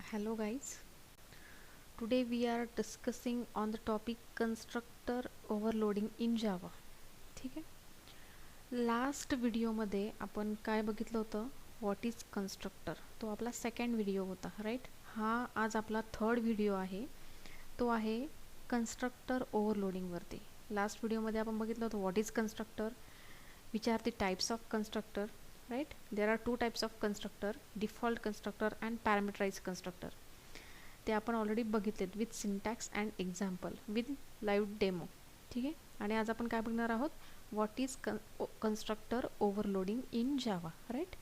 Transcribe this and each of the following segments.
Hello guys, today we are discussing on the topic constructor overloading in Java. ठीक आहे. Last व्हिडिओमध्ये आपण काय बघितलं होतं, व्हॉट इज कन्स्ट्रक्टर. तो आपला सेकंड व्हिडिओ होता, राईट. हा आज आपला थर्ड व्हिडिओ आहे, तो आहे कन्स्ट्रक्टर ओव्हरलोडिंगवरती. लास्ट व्हिडिओमध्ये आपण बघितलं होतं what is constructor, which are the types of constructor, right. There are two types of constructor, default constructor and parameterized constructor. ते आपण ऑलरेडी बघितलेत with syntax and example with live demo. ठीक आहे. आणि आज आपण काय बघणार आहोत, what is constructor overloading in Java, right.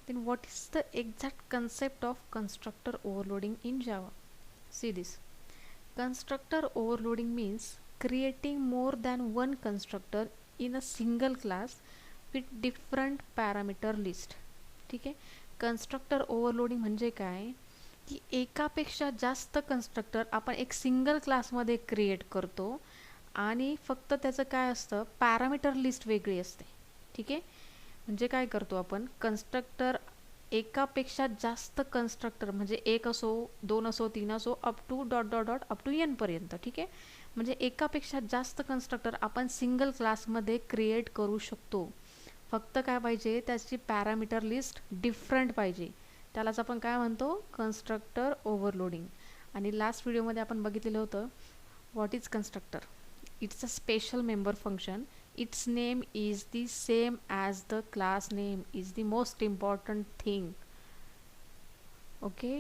Then what is the exact concept of constructor overloading in Java. See this. Constructor overloading means creating more than one constructor in a single class with different parameter list. ठीक आहे. Constructor overloading म्हणजे काय, की एकापेक्षा जास्त constructor आपण एक single क्लासमध्ये क्रिएट करतो आणि फक्त त्याचं काय असतं, पॅरामीटर लिस्ट वेगळी असते. ठीक आहे. म्हणजे काय करतो आपण, कन्स्ट्रक्टर एकापेक्षा जास्त कन्स्ट्रक्टर म्हणजे एक असो, दोन असो, तीन असो, up to dot dot dot up to n पर्यंत. ठीक आहे. म्हणजे एकापेक्षा जास्त कन्स्ट्रक्टर आपण सिंगल क्लासमध्ये क्रिएट करू शकतो. फक्त काय पाहिजे, त्याची पॅरामीटर लिस्ट डिफरंट पाहिजे. त्यालाच आपण काय म्हणतो, कन्स्ट्रक्टर ओव्हरलोडिंग. आणि लास्ट व्हिडिओमध्ये आपण बघितलेलं होतं what is constructor. It's a special member function. Its name is the same as the class name is the most important thing. Okay.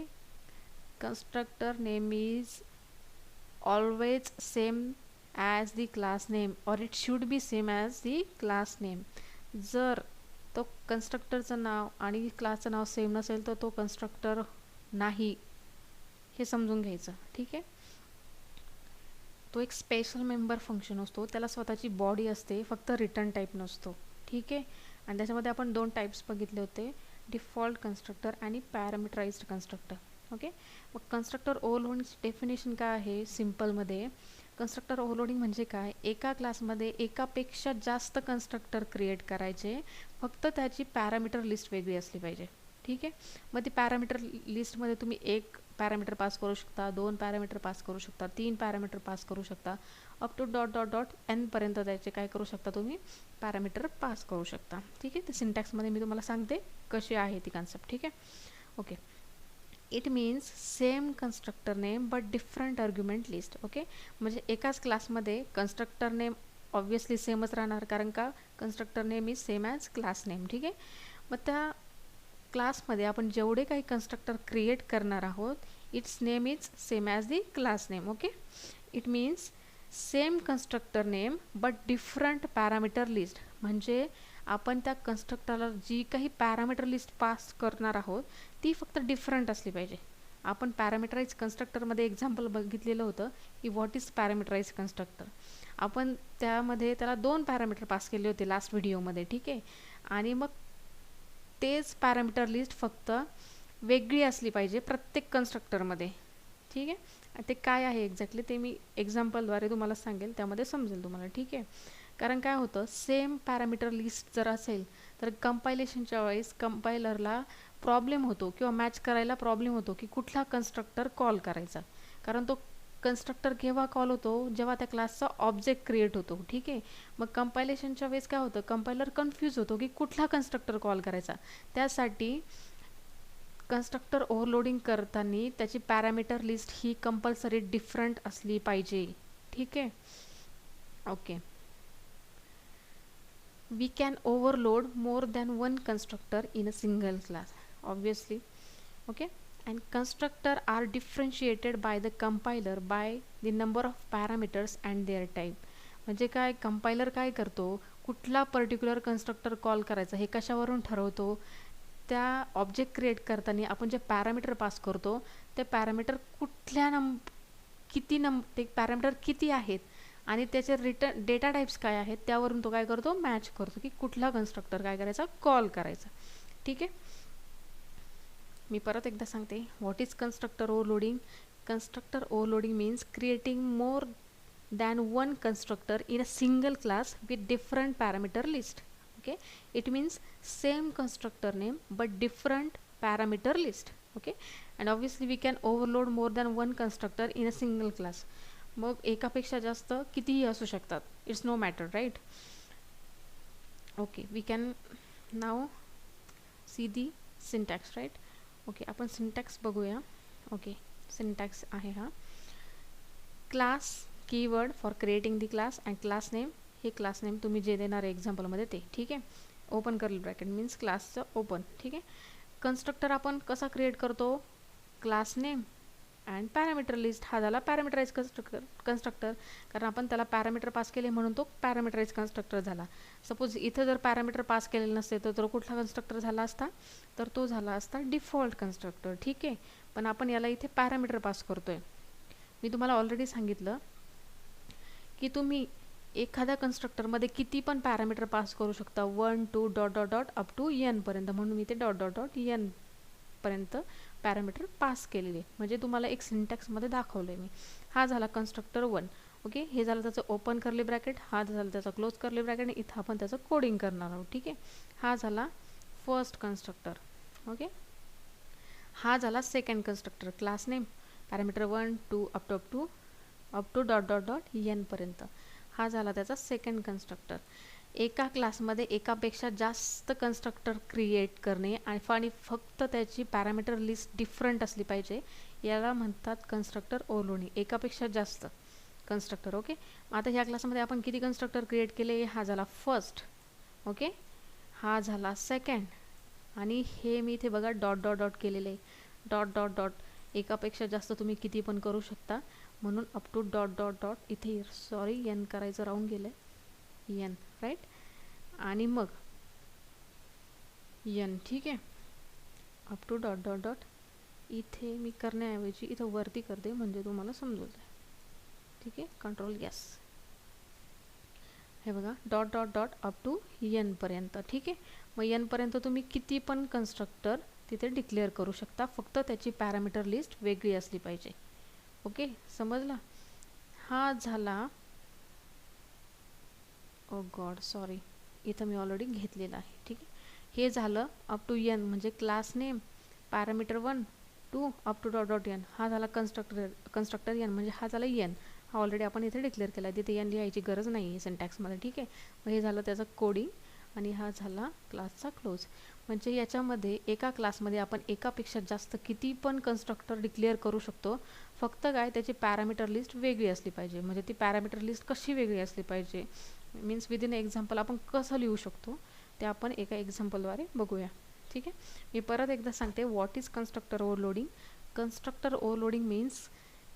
Constructor name is always same as the class name or it should be same as the class name. जर तो कन्स्ट्रक्टरचं नाव आणि क्लासचं नाव same नसेल तर तो constructor नाही, हे समजून घ्यायचं. ठीक आहे. तो एक स्पेशल मेंबर फंक्शन असतो, त्याला स्वतःची बॉडी असते, फक्त रिटर्न टाईप नसतो. ठीक आहे. आणि त्याच्यामध्ये आपण दोन टाईप्स बघितले होते, डिफॉल्ट कन्स्ट्रक्टर आणि पॅरामीटराइज्ड कन्स्ट्रक्टर. ओके. मग कन्स्ट्रक्टर ओव्हरलोडिंगची डेफिनेशन काय आहे सिम्पलमध्ये. कन्स्ट्रक्टर ओव्हरलोडिंग म्हणजे काय, एका क्लासमध्ये एकापेक्षा जास्त कन्स्ट्रक्टर क्रिएट करायचे, फक्त त्याची पॅरामीटर लिस्ट वेगळी असली पाहिजे. ठीक आहे. मग ती पॅरामीटर लिस्टमध्ये तुम्ही एक पॅरामीटर पास करू शकता, दोन पॅरामीटर पास करू शकता, तीन पॅरामीटर पास करू शकता, up to dot dot dot n पर्यंत त्याचे काय करू शकता, तुम्ही पॅरामीटर पास करू शकता. ठीक आहे. ते सिंटॅक्समध्ये मी तुम्हाला सांगते कशी आहे ती कन्सेप्ट. ठीक आहे. Okay. It means same constructor name but different argument list. Okay. म्हणजे एकाच क्लासमध्ये कन्स्ट्रक्टर नेम ऑब्व्हियसली सेमच राहणार, कारण का constructor name is same as class name. ठीक आहे. मग त्या क्लासमध्ये आपण जेवढे काही कन्स्ट्रक्टर क्रिएट करणार आहोत, it's name is same as the class name. Okay. It means same constructor name but different parameter list. म्हणजे आपण त्या कन्स्ट्रक्टरला जी काही पॅरामीटर लिस्ट पास करणार आहोत ती फक्त डिफरंट असली पाहिजे. आपण पॅरामीटराइज कन्स्ट्रक्टरमध्ये एक्झाम्पल बघितलेलं होतं की व्हॉट इज पॅरामीटराइज कन्स्ट्रक्टर. आपण त्यामध्ये त्याला दोन पॅरामीटर पास केले होते लास्ट व्हिडिओमध्ये. ठीक आहे. आणि मग तेच पॅरामीटर लिस्ट फक्त वेगळी असली पाहिजे प्रत्येक कन्स्ट्रक्टरमध्ये. ठीक आहे. ते काय आहे एक्झॅक्टली ते मी एक्झाम्पलद्वारे तुम्हाला सांगेल, त्यामध्ये समजेल तुम्हाला. ठीक आहे. कारण काय होतं, सेम पॅरामीटर लिस्ट जर असेल तर कंपायलेशनच्या वेळेस कंपायलरला प्रॉब्लेम होतो किंवा मॅच करायला प्रॉब्लेम होतो की कुठला कन्स्ट्रक्टर कॉल करायचा. कारण तो कन्स्ट्रक्टर केव्हा कॉल होतो, जेव्हा त्या क्लासचा ऑब्जेक्ट क्रिएट होतो. ठीक आहे. मग कंपायलेशनच्या वेळेस काय होतं, कंपायलर कन्फ्यूज होतो की कुठला कन्स्ट्रक्टर कॉल करायचा. त्यासाठी कन्स्ट्रक्टर ओव्हरलोडिंग करताना त्याची पॅरामीटर लिस्ट ही कंपल्सरी डिफरंट असली पाहिजे. ठीक आहे. Okay. We can overload more than one constructor in a single class, obviously. Okay. And constructor are differentiated by the compiler by the number of parameters and their type. म्हणजे काय, compiler काय करतो, कुठला particular constructor call करायचा हे कशावरून ठरवतो, त्या ऑब्जेक्ट क्रिएट करताना आपण जे पॅरामीटर पास करतो ते पॅरामीटर कुठल्या ते पॅरामीटर किती आहेत आणि त्याचे रिटर्न डेटा टाइप्स काय आहेत त्यावरून तो काय करतो, मॅच करतो की कुठला कन्स्ट्रक्टर काय करायचा, कॉल करायचा. ठीक आहे. मी परत एकदा सांगते, what is constructor overloading. Constructor overloading means creating more than one constructor in a single class with different parameter list. Okay. It means same constructor name but different parameter list. Okay. And obviously we can overload more than one constructor in a single class. मग एकापेक्षा जास्त कितीही असू शकतात, it's no matter, right. Okay, we can now see the syntax, right. Okay, आपण syntax बघूया. Okay, syntax आहे हा. Class keyword for creating the class and class name. हे क्लास नेम तुम्ही जे देणार आहे एक्झाम्पलमध्ये ते, ठीक आहे. ओपन कर्ली ब्रॅकेट मीन्स क्लासचं ओपन, ठीक आहे. कन्स्ट्रक्टर आपण कसा क्रिएट करतो, class name and parameter list. हा झाला पॅरामीटराइज कन्स्ट्रक्टर, कारण आपण त्याला पॅरामीटर पास केले म्हणून तो पॅरामीटराइज कन्स्ट्रक्टर झाला. सपोज इथं जर पॅरामीटर पास केलेलं नसते तर कुठला कन्स्ट्रक्टर झाला असता, तर तो झाला असता डिफॉल्ट कन्स्ट्रक्टर, ठीक आहे. पण आपण याला इथे पॅरामीटर पास करतोय. मी तुम्हाला ऑलरेडी सांगितलं की तुम्ही एखाद्या कन्स्ट्रक्टरमध्ये किती पण पॅरामीटर पास करू शकता, 1 2 dot dot dot up to n पर्यंत. म्हणून मी ते डॉट डॉट डॉट n पर्यंत पॅरामीटर पास केलेले, म्हणजे तुम्हाला एक सिंटॅक्समध्ये दाखवलं आहे मी. हा झाला कन्स्ट्रक्टर 1. ओके, हे झालं त्याचं ओपन कर्ली ब्रॅकेट, हा झाला त्याचा क्लोज कर्ली ब्रॅकेट, इथं आपण त्याचं कोडिंग करणार आहोत, ठीक आहे. हा झाला फर्स्ट कन्स्ट्रक्टर. ओके, हा झाला second constructor, class name parameter 1 2 up to dot dot dot n पर्यंत. हा झाला त्याचा सेकंड कन्स्ट्रक्टर. एका क्लासमध्ये एकापेक्षा जास्त कन्स्ट्रक्टर क्रिएट करणे आणि फक्त त्याची पॅरामीटर लिस्ट डिफरंट असली पाहिजे, याला म्हणतात कन्स्ट्रक्टर ओव्हरलोडिंग. एकापेक्षा जास्त कन्स्ट्रक्टर. ओके, आता ह्या क्लासमध्ये आपण किती कन्स्ट्रक्टर क्रिएट केले, हा झाला फर्स्ट. ओके, हा झाला सेकंड, आणि हे मी इथे बघा डॉट डॉट डॉट केलेले, डॉट डॉट डॉट. एकापेक्षा जास्त तुम्ही किती पण करू शकता, म्हणून up to dot dot dot. इथे सॉरी n करायचं राहून गेलं, n, राईट. आणि मग n, ठीक आहे, up to dot dot dot. इथे मी करण्याऐवजी इथं वरती करते म्हणजे तुम्हाला समजून जाईल, ठीक आहे. कंट्रोल यस, हे बघा dot dot dot up to n पर्यंत, ठीक आहे. मग n पर्यंत तुम्ही किती पण कन्स्ट्रक्टर तिथे डिक्लेअर करू शकता, फक्त त्याची पॅरामीटर लिस्ट वेगळी असली पाहिजे. ओके, समजला. हा झाला, ओ गॉड सॉरी, इथं मी ऑलरेडी घेतलेलं आहे, ठीक आहे. हे झालं अप टू n म्हणजे class name parameter 1 2 up to dot dot n. हा झाला कन्स्ट्रक्टर n म्हणजे हा झाला n. हा ऑलरेडी आपण इथे डिक्लेअर केला, तिथे n लिहायची गरज नाही आहे सिंटॅक्समध्ये, ठीक आहे. मग हे झालं त्याचं कोडिंग, आणि हा झाला क्लासचा क्लोज. म्हणजे याच्यामध्ये एका क्लासमध्ये आपण एकापेक्षा जास्त किती पण कन्स्ट्रक्टर डिक्लेअर करू शकतो, फक्त काय त्याची पॅरामीटर लिस्ट वेगळी असली पाहिजे. म्हणजे ती पॅरामीटर लिस्ट कशी वेगळी असली पाहिजे मीन्स विदिन एक्झाम्पल आपण कसं लिहू शकतो ते आपण एका एक्झाम्पलद्वारे बघूया, ठीक आहे. मी परत एकदा सांगते, what is constructor overloading. Constructor overloading means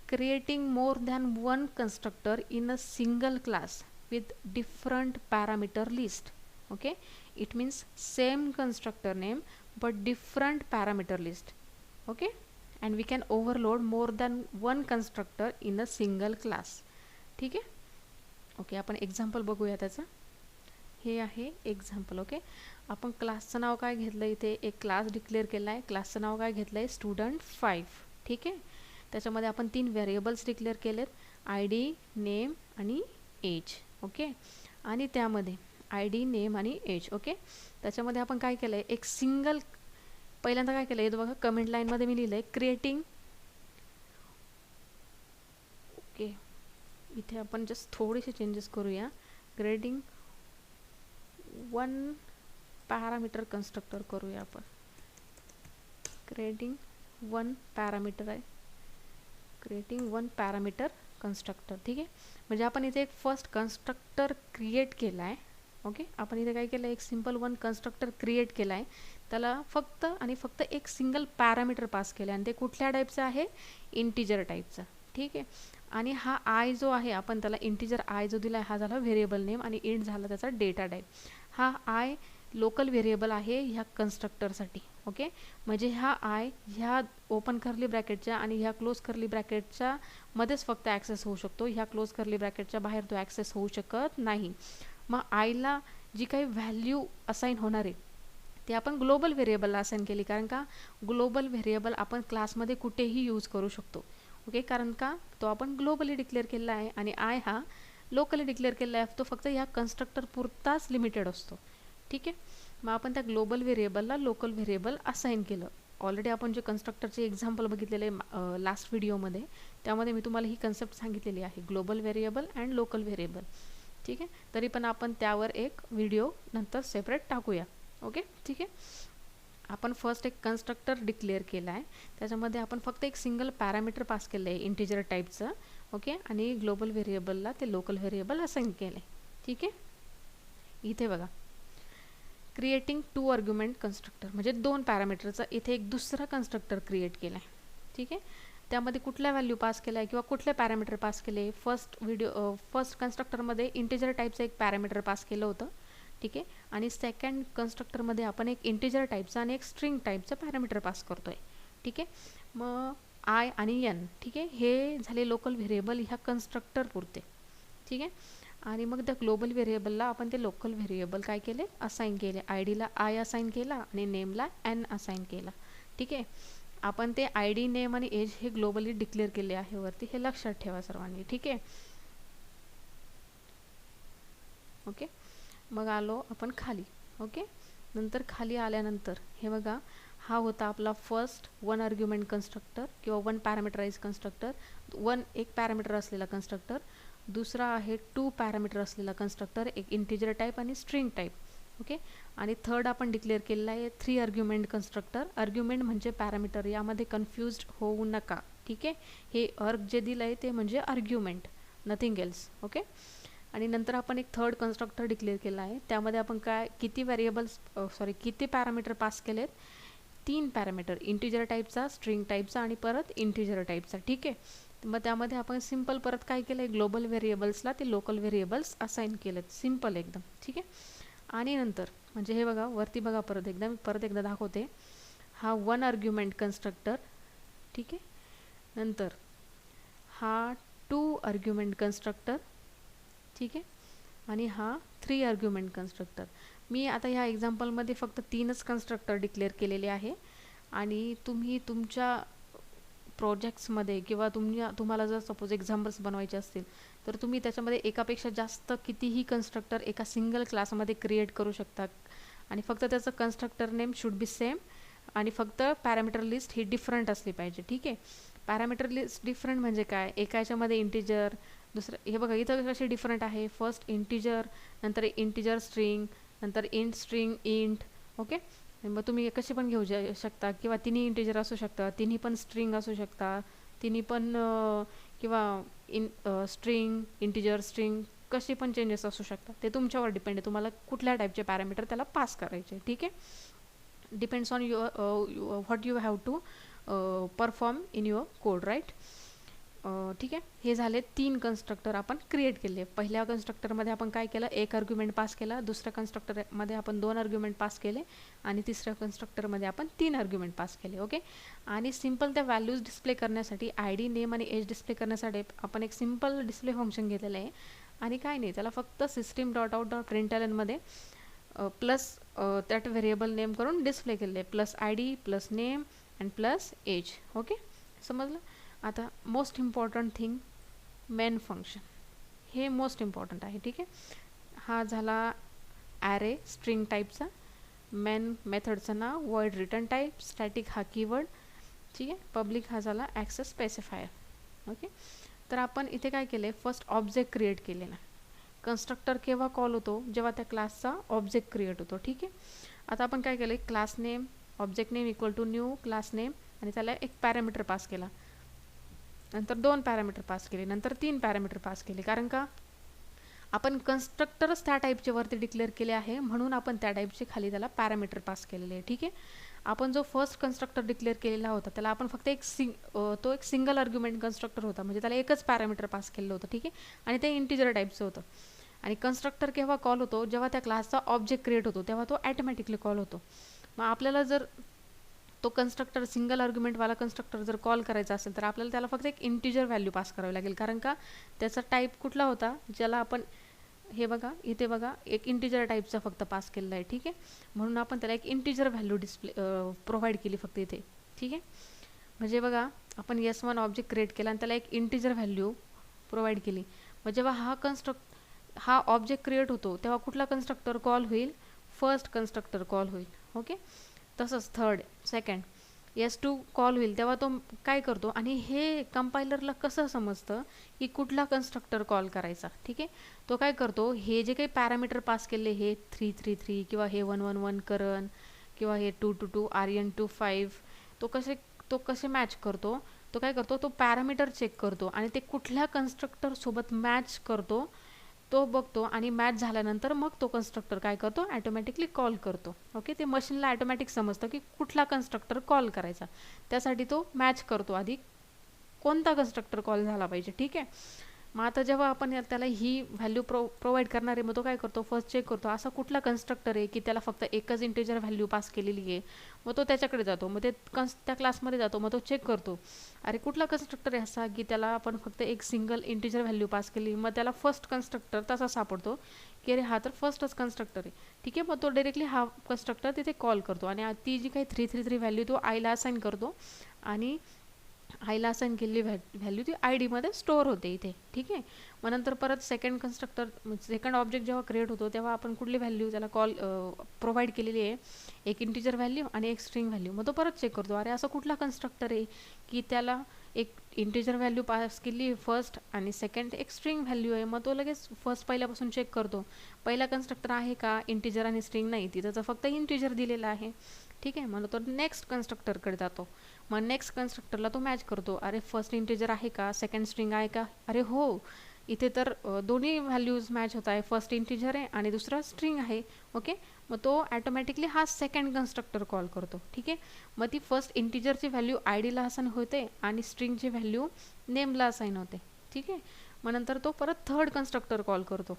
creating more than one constructor in a single class with different parameter list. Okay, it means same constructor name but different parameter list. Okay, and we can overload more than one constructor in a single class. ठीक आहे. Okay, आपण example बघूया त्याचं. हे आहे example. Okay, आपण क्लासचं नाव काय घेतलं, इथे एक क्लास डिक्लेअर केला आहे. क्लासचं नाव काय घेतलं आहे, स्टुडंट 5, ठीक आहे. त्याच्यामध्ये आपण 3 व्हेरिएबल्स डिक्लेअर केलेत, आय डी, नेम आणि एज. ओके, आणि त्यामध्ये आय डी, नेम आणि एज. ओके, त्याच्यामध्ये आपण काय केलं आहे, एक सिंगल पहिल्यांदा काय केलं आहे बघा, कमेंट लाईनमध्ये मी लिहिलं आहे क्रिएटिंग. ओके, इथे आपण जस्ट थोडेसे चेंजेस करूया. क्रिएटिंग 1 पॅरामीटर कन्स्ट्रक्टर करूया आपण. क्रिएटिंग 1 पॅरामीटर आहे, क्रिएटिंग 1 पॅरामीटर कन्स्ट्रक्टर, ठीक आहे. म्हणजे आपण इथे एक फर्स्ट कन्स्ट्रक्टर क्रिएट केला आहे. ओके, आपण इथे काय केलं, एक सिंपल 1 कन्स्ट्रक्टर क्रिएट केला आहे, त्याला फक्त आणि फक्त एक सिंगल पॅरामीटर पास केलं आहे, आणि ते कुठल्या टाईपचं आहे, इंटिजर टाईपचं, ठीक आहे. आणि हा आय जो आहे, आपण त्याला इंटिजर आय जो दिला आहे, हा झाला व्हेरिएबल नेम, आणि इंट झाला त्याचा डेटा टाईप. हा आय लोकल व्हेरिएबल आहे ह्या कन्स्ट्रक्टरसाठी. ओके, म्हणजे हा आय ह्या ओपन कर्ली ब्रॅकेटच्या आणि ह्या क्लोज कर्ली ब्रॅकेटच्या मध्येच फक्त ॲक्सेस होऊ शकतो, ह्या क्लोज कर्ली ब्रॅकेटच्या बाहेर तो ॲक्सेस होऊ शकत नाही. मग आयला जी काही व्हॅल्यू असाइन होणार आहे ते आपण ग्लोबल व्हेरिएबलला असाइन केली, कारण का ग्लोबल व्हेरिएबल आपण क्लासमध्ये कुठेही यूज करू शकतो. ओके, कारण का तो आपण ग्लोबली डिक्लेअर केला आहे, आणि आय हा लोकली डिक्लेअर केला आहे, तो फक्त ह्या कन्स्ट्रक्टर पुरताच लिमिटेड असतो, ठीक आहे. मग आपण त्या ग्लोबल व्हेरिएबलला लोकल व्हेरिएबल असाइन केलं. ऑलरेडी आपण जे कन्स्ट्रक्टरचे एक्झाम्पल बघितलेले लास्ट व्हिडिओमध्ये, त्यामध्ये मी तुम्हाला ही कन्सेप्ट सांगितलेली आहे, global variable and local variable. ठीक आहे, तरी पण आपण त्यावर एक व्हिडिओ नंतर सेपरेट टाकूया. ओके, ठीक आहे. आपण फर्स्ट एक कन्स्ट्रक्टर डिक्लेअर केला आहे, त्याच्यामध्ये आपण फक्त एक सिंगल पॅरामीटर पास केलं आहे इंटिजर टाईपचं. ओके, आणि ग्लोबल व्हेरिएबलला ते लोकल व्हेरिएबल असाइन केलं आहे. ठीक आहे, इथे बघा, क्रिएटिंग 2 आर्ग्युमेंट कन्स्ट्रक्टर म्हणजे 2 पॅरामीटरचा इथे एक दुसरा कन्स्ट्रक्टर क्रिएट केला आहे. ठीक आहे, त्यामध्ये कुठल्या व्हॅल्यू पास केला आहे किंवा कुठले पॅरामीटर पास केले. फर्स्ट कन्स्ट्रक्टरमध्ये इंटिजर टाईपचं एक पॅरामीटर पास केलं होतं. ठीक आहे, आणि सेकंड कन्स्ट्रक्टरमध्ये आपण एक इंटिजर टाईपचा आणि एक स्ट्रिंग टाईपचं पॅरामीटर पास करतो आहे. ठीक आहे, मग आय आणि एन, ठीक आहे, हे झाले लोकल व्हेरिएबल ह्या कन्स्ट्रक्टर पुरते. ठीक आहे, आणि मग त्या ग्लोबल व्हेरिएबलला आपण ते लोकल व्हेरिएबल काय केले, असाइन केले. आय डीला आय असाइन केला आणि नेमला एन असाइन केला. ठीक आहे, आपण ते आय डी, नेम आणि एज हे ग्लोबली डिक्लेअर केले आहे वरती, हे लक्षात ठेवा सर्वांनी. ठीक आहे, ओके. मग आलो आपण खाली. ओके, नंतर खाली आल्यानंतर हे बघा, हा होता आपला फर्स्ट 1 आर्ग्युमेंट कन्स्ट्रक्टर किंवा 1 पॅरामीटराइज कन्स्ट्रक्टर, 1 एक पॅरामीटर असलेला कन्स्ट्रक्टर. दुसरा आहे 2 पॅरामीटर असलेला कन्स्ट्रक्टर, एक इंटिजर टाईप आणि स्ट्रिंग टाईप. ओके, आणि थर्ड आपण डिक्लेअर केलेला आहे 3 आर्ग्युमेंट कन्स्ट्रक्टर. आर्ग्युमेंट म्हणजे पॅरामीटर, यामध्ये कन्फ्युज्ड होऊ नका. ठीक आहे, हे अर्ग जे दिलं आहे ते म्हणजे आर्ग्युमेंट, नथिंग एल्स. ओके, आणि नंतर आपण एक थर्ड कन्स्ट्रक्टर डिक्लेअर केला आहे, त्यामध्ये आपण किती पॅरामीटर पास केलेत, 3 पॅरामीटर, इंटिजर टाईपचा, स्ट्रिंग टाईपचा आणि परत इंटिजर टाईपचा. ठीक आहे, मग त्यामध्ये आपण सिम्पल परत काय केलं आहे, ग्लोबल व्हेरिएबल्सला ते लोकल व्हेरिएबल्स असाइन केलेत, सिम्पल एकदम. ठीक आहे, आणि नंतर म्हणजे हे बघा वरती बघा, परत एकदा दाखवते. हा 1 आर्ग्युमेंट कन्स्ट्रक्टर. ठीक आहे, नंतर हा 2 आर्ग्युमेंट कन्स्ट्रक्टर. ठीक आहे, आणि हा 3 आर्ग्युमेंट कन्स्ट्रक्टर. मी आता ह्या एक्झाम्पलमध्ये फक्त 3च कन्स्ट्रक्टर डिक्लेअर केलेले आहे, आणि तुम्ही तुमच्या प्रोजेक्ट्समध्ये किंवा तुम्हाला जर सपोज एक्झाम्पल्स बनवायचे असतील तर तुम्ही त्याच्यामध्ये एकापेक्षा जास्त कितीही कन्स्ट्रक्टर एका सिंगल क्लासमध्ये क्रिएट करू शकता, आणि फक्त त्याचं constructor name should be same, आणि फक्त पॅरामीटर लिस्ट ही डिफरंट असली पाहिजे. ठीक आहे, पॅरामीटर लिस्ट डिफरंट म्हणजे काय, एका याच्यामध्ये इंटिजर, दुसरं हे बघा इथं कशी डिफरंट आहे, फर्स्ट इंटिजर, नंतर इंटिजर स्ट्रिंग, नंतर इंट स्ट्रिंग इंट. ओके, मग तुम्ही कशी पण घेऊ शकता, किंवा तिन्ही इंटिजर असू शकतात, तिन्ही पण स्ट्रिंग असू शकता, तिन्ही पण किंवा स्ट्रिंग इंटिजर स्ट्रिंग कशी पण चेंजेस असू शकतात, ते तुमच्यावर डिपेंड आहे, तुम्हाला कुठल्या टाईपचे पॅरामीटर त्याला पास करायचे. ठीक आहे, depends on what you have to perform in your code, right. ठीक आहे, हे झाले 3 कन्स्ट्रक्टर आपण क्रिएट केले. पहिल्या कन्स्ट्रक्टरमध्ये आपण काय केलं, 1 आर्ग्युमेंट पास केला, दुसऱ्या कन्स्ट्रक्टरमध्ये आपण 2 आर्ग्युमेंट पास केले, आणि तिसऱ्या कन्स्ट्रक्टरमध्ये आपण 3 आर्ग्युमेंट पास केले. ओके, आणि सिम्पल त्या व्हॅल्यूज डिस्प्ले करण्यासाठी, आय डी, नेम आणि एज डिस्प्ले करण्यासाठी आपण एक सिम्पल डिस्प्ले फंक्शन घेतलेलं आहे, आणि काय नाही, त्याला फक्त system.out.printlnमध्ये प्लस दॅट व्हेरिएबल नेम करून डिस्प्ले केलेलं आहे, plus I D plus name and plus age. Okay, समजलं. आता most important thing, main function, हे मोस्ट इम्पॉर्टंट आहे. ठीक आहे, हा झाला ॲरे स्ट्रिंग टाईपचा, मेन मेथडचं नाव, वॉइड रिटर्न टाईप, स्टॅटिक हा कीवर्ड. ठीक आहे, पब्लिक हा झाला ॲक्सेस स्पेसिफायर. ओके, तर आपण इथे काय केलं आहे, फर्स्ट ऑब्जेक्ट क्रिएट केलेला. कन्स्ट्रक्टर केव्हा कॉल होतो, जेव्हा त्या क्लासचा ऑब्जेक्ट क्रिएट होतो. ठीक आहे, आता आपण काय केलं, class name, object name equal to new class name, आणि त्याला एक पॅरामीटर पास केला, नंतर 2 पॅरामीटर पास केले, नंतर 3 पॅरामीटर पास केले. कारण का, आपण कन्स्ट्रक्टरच त्या टाईपचे वरती डिक्लेअर केले आहे, म्हणून आपण त्या टाईपचे खाली त्याला पॅरामीटर पास केलेले आहे. ठीक आहे, आपण जो फर्स्ट कन्स्ट्रक्टर डिक्लेअर केलेला होता त्याला आपण फक्त एक सिंगल आर्ग्युमेंट कन्स्ट्रक्टर होता, म्हणजे त्याला एकच पॅरामीटर पास केलं होतं. ठीक आहे, आणि ते इंटिजर टाईपचं होतं. आणि कन्स्ट्रक्टर केव्हा कॉल होतो, जेव्हा त्या क्लासचा ऑब्जेक्ट क्रिएट होतो, तेव्हा तो ॲटोमॅटिकली कॉल होतो. मग आपल्याला जर तो कन्स्ट्रक्टर सिंगल आर्ग्युमेंटवाला कन्स्ट्रक्टर जर कॉल करायचा असेल तर आपल्याला त्याला फक्त एक इंटिजर व्हॅल्यू पास करावी लागेल, कारण का त्याचा टाईप कुठला होता, ज्याला आपण हे बघा इथे बघा एक इंटिजर टाईपचा फक्त पास केलेला आहे. ठीक आहे, म्हणून आपण त्याला एक इंटिजर व्हॅल्यू प्रोव्हाइड केली फक्त इथे. ठीक आहे, म्हणजे बघा आपण S1 ऑब्जेक्ट क्रिएट केला आणि त्याला एक इंटिजर व्हॅल्यू प्रोव्हाइड केली. मग जेव्हा हा ऑब्जेक्ट क्रिएट होतो तेव्हा कुठला कन्स्ट्रक्टर कॉल होईल, फर्स्ट कन्स्ट्रक्टर कॉल होईल. ओके, तसंच थर्ड, सेकंड, S2 कॉल होईल तेव्हा तो काय करतो, आणि हे कंपायलरला कसं समजतं की कुठला कन्स्ट्रक्टर कॉल करायचा. ठीक आहे, तो काय करतो, हे जे काही पॅरामीटर पास केले, हे 333 किंवा हे 111 करण किंवा हे 222 आर्यन 25, तो कसे मॅच करतो, तो काय करतो, तो पॅरामीटर चेक करतो आणि ते कुठल्या कन्स्ट्रक्टर सोबत मॅच करतो तो बघतो, आणि मॅच झाल्यानंतर मग तो कन्स्ट्रक्टर काय करतो, ॲटोमॅटिकली कॉल करतो. ओके, ते मशीनला ॲटोमॅटिक समजतं की कुठला कन्स्ट्रक्टर कॉल करायचा, त्यासाठी तो मॅच करतो आधी कोणता कन्स्ट्रक्टर कॉल झाला पाहिजे. ठीक आहे, मग आता जेव्हा आपण त्याला ही व्हॅल्यू प्रोव्हाइड करणार आहे, मग तो काय करतो, फर्स्ट चेक करतो असा कुठला कन्स्ट्रक्टर आहे की त्याला फक्त एकच इंटिजर व्हॅल्यू पास केलेली आहे. मग तो त्याच्याकडे जातो, मग त्या क्लासमध्ये जातो, मग तो चेक करतो अरे कुठला कन्स्ट्रक्टर आहे असा की त्याला आपण फक्त एक सिंगल इंटिजर व्हॅल्यू पास केली. मग त्याला फर्स्ट कन्स्ट्रक्टर तसा सापडतो की अरे हा तर फर्स्टच कन्स्ट्रक्टर आहे. ठीक आहे, मग तो डायरेक्टली हा कन्स्ट्रक्टर तिथे कॉल करतो आणि ती जी काही 333 व्हॅल्यू तो आईला असाइन करतो आणि आईला असाइन केलेली व्हॅल्यू ती आय डीमध्ये स्टोअर होते इथे. ठीक आहे, मग नंतर परत सेकंड ऑब्जेक्ट जेव्हा क्रिएट होतो तेव्हा आपण कुठली व्हॅल्यू त्याला प्रोव्हाइड केलेली आहे, एक इंटिजर व्हॅल्यू आणि एक स्ट्रिंग व्हॅल्यू. मग तो परत चेक करतो अरे असं कुठला कन्स्ट्रक्टर आहे की त्याला एक इंटिजर व्हॅल्यू पास केली फर्स्ट आणि सेकंड एक स्ट्रिंग व्हॅल्यू आहे. मग तो लगेच फर्स्ट पहिल्यापासून चेक करतो पहिला कन्स्ट्रक्टर आहे का इंटिजर आणि स्ट्रिंग नाही, तिथं फक्त इंटिजर दिलेला आहे. ठीक आहे, मग तो नेक्स्ट कन्स्ट्रक्टरकडे जातो, मग नेक्स्ट कन्स्ट्रक्टरला तो मॅच करतो अरे फर्स्ट इंटिजर आहे का, सेकंड स्ट्रिंग आहे का, अरे हो इथे तर दोन्ही व्हॅल्यूज मॅच होत आहे, फर्स्ट इंटिजर आहे आणि दुसरा स्ट्रिंग आहे. ओके, मग तो ॲटोमॅटिकली हा सेकंड कन्स्ट्रक्टर कॉल करतो. ठीक आहे, मग ती first इंटिजरची value I Dila assign होते आणि स्ट्रिंगची व्हॅल्यू नेमला असाइन होते. ठीक आहे, मग नंतर तो परत थर्ड कन्स्ट्रक्टर कॉल करतो,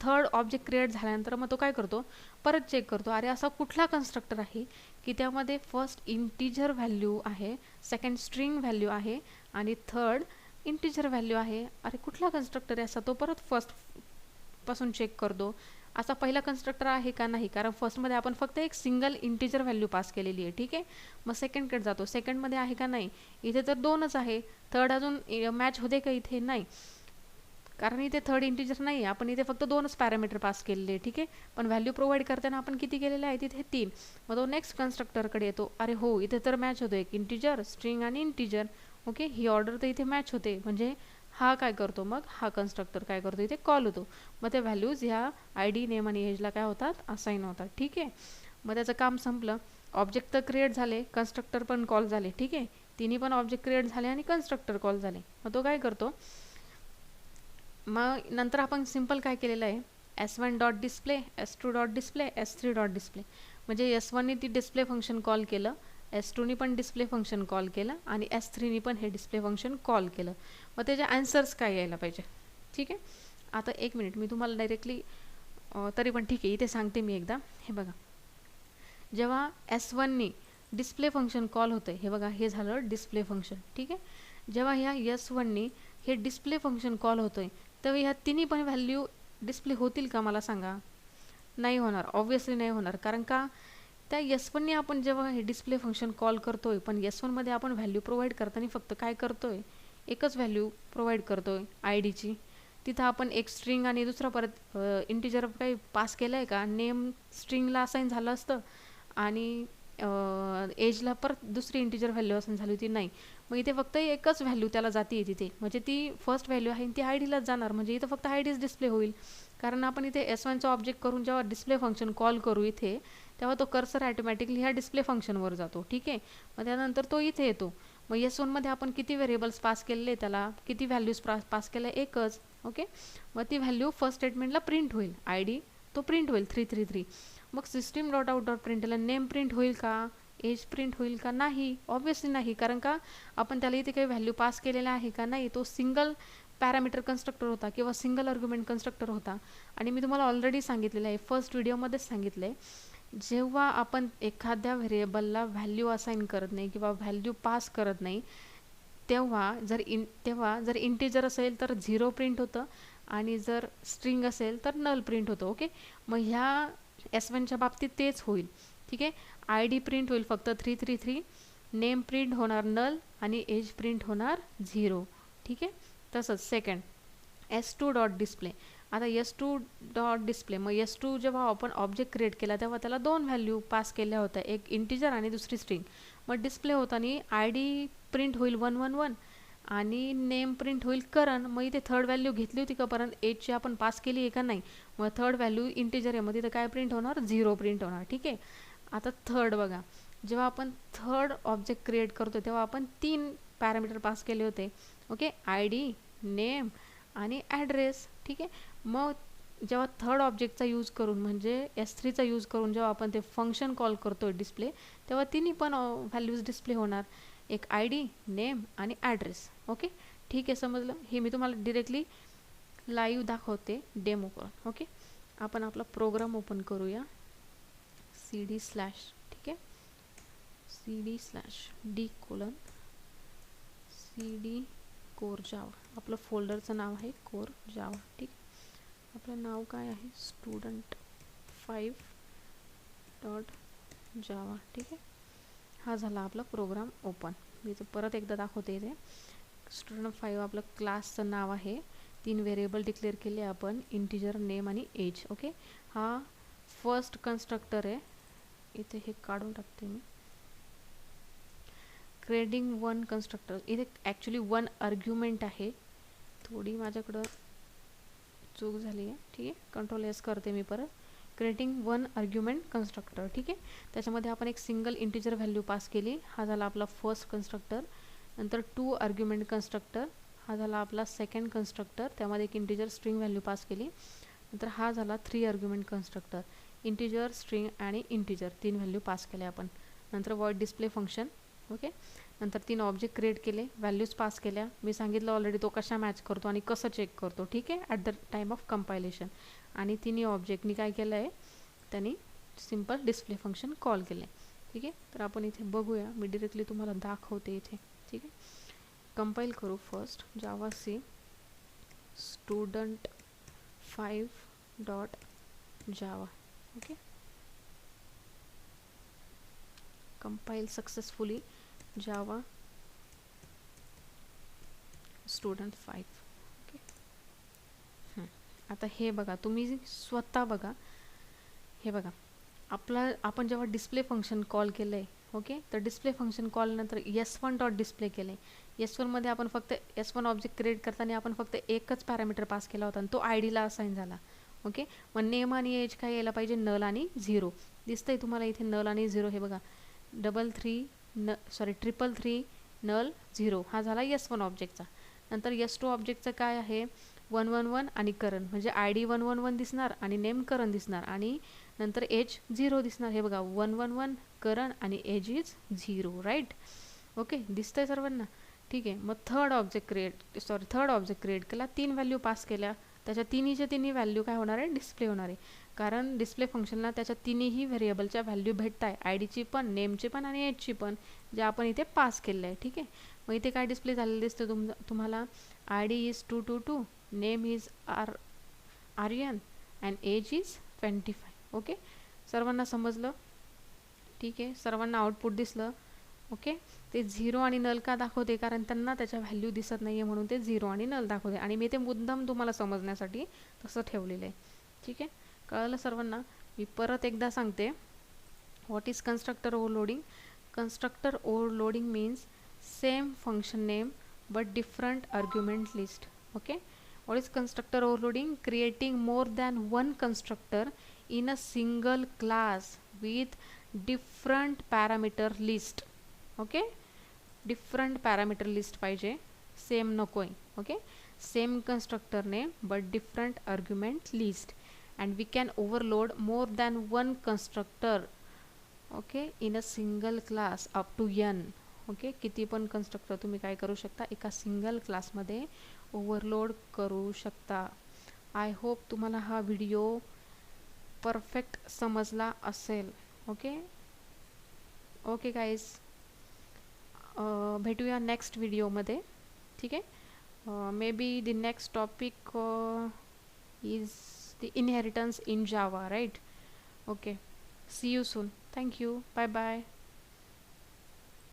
थर्ड ऑब्जेक्ट क्रिएट झाल्यानंतर मग तो काय करतो, परत चेक करतो अरे असा कुठला कन्स्ट्रक्टर आहे की त्यामध्ये फर्स्ट इंटिजर व्हॅल्यू आहे, सेकंड स्ट्रिंग व्हॅल्यू आहे आणि थर्ड इंटिजर व्हॅल्यू आहे. अरे कुठला कन्स्ट्रक्टर आहे असा, तो परत फर्स्ट पासून चेक करतो असा पहिला कन्स्ट्रक्टर आहे का नाही, कारण फर्स्टमध्ये आपण फक्त एक सिंगल इंटिजर व्हॅल्यू पास केलेली आहे. ठीक आहे, मग सेकंडकडे जातो, सेकंडमध्ये आहे का नाही, इथे तर दोनच आहे, थर्ड अजून मॅच होते का, इथे नाही कारण इथे थर्ड इंटिजर नाही, आपण इथे फक्त दोनच पॅरामीटर पास केलेले. ठीक आहे, पण व्हॅल्यू प्रोव्हाइड करताना आपण किती केलेले आहे, तिथे 3. मग तो नेक्स्ट कन्स्ट्रक्टरकडे येतो, अरे हो इथे तर मॅच होतो एक इंटिजर स्ट्रिंग आणि इंटिजर. ओके, ही ऑर्डर तर इथे मॅच होते, म्हणजे हा काय करतो, मग हा कन्स्ट्रक्टर काय करतो, इथे कॉल होतो. मग त्या व्हॅल्यूज ह्या आय डी नेम आणि एजला काय होतात, असाइन होतात. ठीक आहे, मग त्याचं काम संपलं, ऑब्जेक्ट तर क्रिएट झाले, कन्स्ट्रक्टर पण कॉल झाले. ठीक आहे, तिन्ही पण ऑब्जेक्ट क्रिएट झाले आणि कन्स्ट्रक्टर कॉल झाले. मग तो काय करतो, मग नंतर आपण सिंपल काय केलेलं आहे, S1 dot display, S2 dot display, S3 dot display, म्हणजे S1नी ती डिस्प्ले फंक्शन कॉल केलं, S2नी पण डिस्प्ले फंक्शन कॉल केलं आणि S3नी पण हे डिस्प्ले फंक्शन कॉल केलं. मग त्याचे आन्सर्स काय यायला पाहिजे. ठीक आहे, आता एक मिनिट मी तुम्हाला डायरेक्टली तरी पण ठीक आहे इथे सांगते मी एकदा. हे बघा, जेव्हा S1नी डिस्प्ले फंक्शन कॉल होते, हे बघा हे झालं डिस्प्ले फंक्शन. ठीक आहे, जेव्हा ह्या S1नी हे डिस्प्ले फंक्शन कॉल होतोय तर ह्या तिन्ही पण व्हॅल्यू डिस्प्ले होतील का, मला सांगा. नाही होणार, ऑब्व्हियसली नाही होणार, कारण का त्या S1नी आपण जेव्हा हे डिस्प्ले फंक्शन कॉल करतोय, पण S1मध्ये आपण व्हॅल्यू प्रोव्हाइड करताना फक्त काय करतोय, एकच व्हॅल्यू प्रोव्हाइड करतोय आय डीची. तिथं आपण एक स्ट्रिंग आणि दुसरा परत इंटिजर काही पास केलं आहे का, नेम स्ट्रिंगला असाइन झालं असतं आणि एजला परत दुसरी इंटिजर व्हॅल्यू असाइन झाली होती, नाही. मग इथे फक्त एकच व्हॅल्यू त्याला जाते तिथे, म्हणजे ती फर्स्ट व्हॅल्यू आहे ती आय डीलाच जाणार, म्हणजे इथं फक्त आय डीच डिस्प्ले होईल. कारण आपण इथे S1चा ऑब्जेक्ट करून जेव्हा डिस्प्ले फंक्शन कॉल करू इथे, तेव्हा तो कर्सर ॲटोमॅटिकली ह्या डिस्प्ले फंक्शनवर जातो. ठीक आहे, मग त्यानंतर तो इथे येतो. मग S1मध्ये आपण किती व्हेरिएबल्स पास केलेले, त्याला किती व्हॅल्यूज पास केल्या, एकच. ओके, मग ती व्हॅल्यू फर्स्ट स्टेटमेंटला प्रिंट होईल, आय डी तो प्रिंट होईल 333. मग सिस्टीम डॉट आउट डॉट प्रिंटला नेम प्रिंट होईल का, एज प्रिंट होईल का, नाही, ऑब्व्हियसली नाही, कारण का आपण त्याला इथे काही व्हॅल्यू पास केलेला आहे का, नाही. तो सिंगल पॅरामीटर कन्स्ट्रक्टर होता किंवा सिंगल आर्ग्युमेंट कन्स्ट्रक्टर होता. आणि मी तुम्हाला ऑलरेडी सांगितलेलं आहे, फर्स्ट व्हिडिओमध्येच सांगितलं आहे, जेव्हा आपण एखाद्या व्हेरिएबलला व्हॅल्यू असाइन करत नाही किंवा व्हॅल्यू पास करत नाही, तेव्हा जर इंटिजर असेल तर 0 प्रिंट होतं आणि जर स्ट्रिंग असेल तर नल प्रिंट होतं. ओके, मग ह्या S1च्या बाबतीत तेच होईल. ठीक आहे, आय डी प्रिंट होईल फक्त 333, नेम प्रिंट होणार नल आणि एज प्रिंट होणार 0. ठीक आहे, तसंच सेकंड S2 डॉट डिस्प्ले, आता s2 डॉट डिस्प्ले, मग s2 जेव्हा आपण ऑब्जेक्ट क्रिएट केला तेव्हा त्याला 2 व्हॅल्यू पास केल्या होत्या, एक इंटिजर आणि दुसरी स्ट्रिंग. मग डिस्प्ले होताना आय डी प्रिंट होईल 111 आणि नेम प्रिंट होईल करण. मग इथे थर्ड व्हॅल्यू घेतली होती का परत एजची आपण पास केली आहे का नाही. मग थर्ड व्हॅल्यू इंटिजर आहे, मग तिथं काय प्रिंट होणार, 0 प्रिंट होणार. ठीक आहे. आता थर्ड बघा, जेव्हा आपण थर्ड ऑब्जेक्ट क्रिएट करतो तेव्हा आपण 3 पॅरामीटर पास केले होते. ओके, आय डी, नेम आणि ॲड्रेस. ठीक आहे. मग जेव्हा थर्ड ऑब्जेक्टचा यूज करून म्हणजे S3चा यूज करून जेव्हा आपण ते फंक्शन कॉल करतो डिस्प्ले, तेव्हा तिन्ही पण व्हॅल्यूज डिस्प्ले होणार, एक आय डी, नेम आणि ॲड्रेस. ओके, ठीक आहे, समजलं. हे मी तुम्हाला डिरेक्टली लाईव्ह दाखवते डेमो करून. ओके, आपण आपला प्रोग्राम ओपन करूया, CD स्लॅश, ठीक आहे, CD/D:/CD कोर जावा. आपलं फोल्डरचं नाव आहे कोर जावा. ठीक, आपलं नाव काय आहे, student5.java. ठीक आहे, हा झाला आपला प्रोग्राम ओपन. मी तो परत एकदा दाखवते. इथे student5 आपलं क्लासचं नाव आहे, 3 व्हेरिएबल डिक्लेअर केले आपण, इंटिजर, नेम आणि एज. ओके, हा फर्स्ट कन्स्ट्रक्टर आहे. इथे हे काढून टाकते मी. क्रिएटिंग 1 कन्स्ट्रक्टर, इथे ॲक्च्युली 1 आर्ग्युमेंट आहे, थोडी माझ्याकडं चूक झाली आहे. ठीक आहे, Ctrl+S करते मी परत. Creating 1 argument constructor. ठीक आहे, त्याच्यामध्ये आपण एक सिंगल इंटिजर व्हॅल्यू पास केली, हा झाला आपला फर्स्ट कन्स्ट्रक्टर. नंतर 2 आर्ग्युमेंट कन्स्ट्रक्टर, हा झाला आपला सेकंड कन्स्ट्रक्टर, त्यामध्ये एक इंटिजर स्ट्रिंग व्हॅल्यू पास केली. नंतर हा झाला 3 आर्ग्युमेंट कन्स्ट्रक्टर, इंटिजर, स्ट्रिंग आणि इंटिजर 3 व्हॅल्यू पास केले आपण. नंतर वॉइड डिस्प्ले फंक्शन. ओके, नंतर 3 ऑब्जेक्ट क्रिएट केले, व्हॅल्यूज पास केल्या. मी सांगितलं ऑलरेडी तो कशा मॅच करतो आणि कसं चेक करतो. ठीक आहे, at the time of compilation. आणि तिन्ही ऑब्जेक्टनी काय केलं आहे, त्यांनी सिम्पल डिस्प्ले फंक्शन कॉल केले. ठीक आहे, तर आपण इथे बघूया, मी डिरेक्टली तुम्हाला दाखवते इथे. ठीक आहे, कंपाईल करू फर्स्ट, जावा-c student5.java. Okay, compile successfully Java student5. Okay, आता हे बघा, तुम्ही स्वतः बघा, हे बघा, आपण जेव्हा डिस्प्ले फंक्शन कॉल केलं आहे. ओके, तर डिस्प्ले फंक्शन कॉल नंतर S1 डॉट डिस्प्ले केले. S1 मध्ये आपण फक्त S1 ऑब्जेक्ट क्रिएट करताना आपण फक्त एकच पॅरामीटर पास केला होता आणि तो आय डीला असाइन झाला. ओके, मग नेम आणि एज काय यायला पाहिजे, नल आणि 0. दिसतंय तुम्हाला इथे नल आणि 0. हे बघा, 333 नल 0, हा झाला S1 ऑब्जेक्टचा. नंतर S2 ऑब्जेक्टचं काय आहे, 111 आणि करण, म्हणजे आय डी 111 दिसणार आणि नेम करण दिसणार आणि नंतर एज 0 दिसणार. हे बघा, 111 करण आणि एज इज 0. राईट. ओके, दिसतंय सर्वांना. ठीक आहे, मग थर्ड ऑब्जेक्ट क्रिएट केला, 3 व्हॅल्यू पास केल्या, त्याच्या तिन्ही व्हॅल्यू काय होणार आहे, डिस्प्ले होणार आहे. कारण डिस्प्ले फंक्शनला त्याच्या तिन्ही व्हेरिएबलच्या व्हॅल्यू भेटत आहे, आय डीची पण, नेमची पण आणि एजची पण, जे आपण इथे पास केलेलं आहे. ठीक आहे, मग इथे काय डिस्प्ले झालेलं दिसतं तुम्हाला, I D is 222, name is Aryan and age is 25. Okay, सर्वांना समजलं. ठीक आहे, सर्वांना आउटपुट दिसलं. ओके, ते 0 आणि नल का दाखवते, कारण त्यांना त्याच्या व्हॅल्यू दिसत नाही आहे म्हणून ते 0 आणि नल दाखवते, आणि मी ते मुद्दाम तुम्हाला समजण्यासाठी तसं ठेवलेलं आहे. ठीक आहे, कळलं सर्वांना. मी परत एकदा सांगते, what is constructor overloading. Constructor overloading means same function name but different argument list. Okay, what is constructor overloading? Creating more than one constructor in a single class with different parameter list. Okay, different parameter list पाहिजे, same नकोय. Okay, same constructor name but different argument list, and we can overload more than one constructor, okay, in a single class up to n. Okay, किती पण constructor तुम्ही काय करू शकता, एका single क्लासमध्ये ओव्हरलोड करू शकता. आय होप तुम्हाला हा व्हिडिओ परफेक्ट समजला असेल. ओके ओके गाईज, भेटूया नेक्स्ट व्हिडिओमध्ये. ठीक आहे, may be the next topic is the inheritance in Java. Right. Okay, see you soon. Thank you. Bye bye.